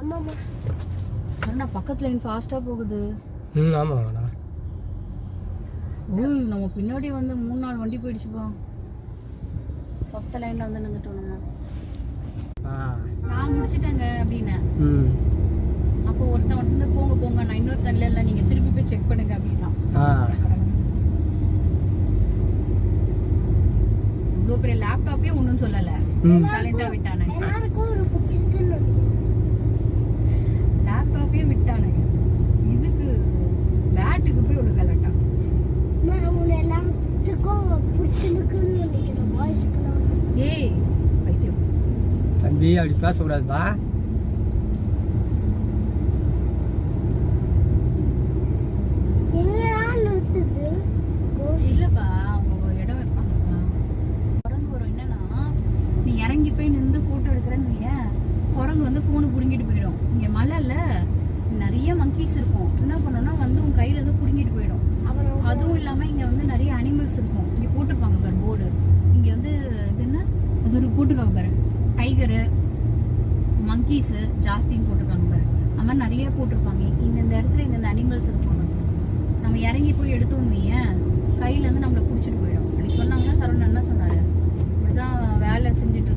ஆமாம்மா அண்ணா பக்கத்துல லைன் ஃபாஸ்டா போகுது. ஆமாண்ணா. ஓய் நம்ம பின்னாடி வந்து 3-4 வண்டி போயிடுச்சுப்பா. சொத்த லைன்ல வந்து நின்னுட்டோம் நம்ம. நான் முடிச்சிட்டேங்க அப்படின்னு. அப்போ ஒருத்தன் வந்து போங்க போங்க நான் இன்னொருத்தன் இல்ல நீங்க திருப்பி போய் செக் பண்ணுங்க அப்படின்னா. இவ்வளோ பெரிய லேப்டாப்பே ஒன்றும் சொல்லலை, சைலண்டா விட்டானுங்க. லேப்டாப்பே விட்டானுங்க, இதுக்கு பேட்டுக்கு போய் ஒரு கலட்டா. ஏய் பைத்தியம் தம்பி அப்படி பேசக்கூடாதுப்பா. இல்லப்பா அவங்க ஒரு இடம் வைப்பாங்கப்பா. குரங்கு வரும். என்னன்னா நீ இறங்கி போய் நின்று போட்டோ எடுக்கிறேன்னு வையேன், குரங்கு வந்து போனை புடுங்கிட்டு போயிடும். இங்க மலைல நிறைய மங்கீஸ் இருக்கும். என்ன பண்ணோம்னா வந்து உன் கையில இருந்து புடுங்கிட்டு போயிடும். அதுவும் இல்லாம இங்க வந்து நிறைய அனிமல்ஸ் இருக்கும். இங்க போட்டிருப்பாங்க பாரு போர்டு. இங்க வந்து இது என்ன அது ஒரு போட்டிருக்காங்க பாரு, டைகரு மங்கீஸ் ஜாஸ்தின்னு போட்டிருக்காங்க பாரு. அந்த மாதிரி நிறைய போட்டிருப்பாங்க. இந்த இடத்துல இந்த அனிமல்ஸ் இருக்கும். நம்ம இறங்கி போய் எடுத்தோன்னு வையேன், கையில இருந்து நம்மளை பிடிச்சிட்டு போயிடும். அன்னைக்கு சொன்னாங்கன்னா சரவணன் என்ன சொன்னாரு, இப்படிதான் வேலை செஞ்சுட்டு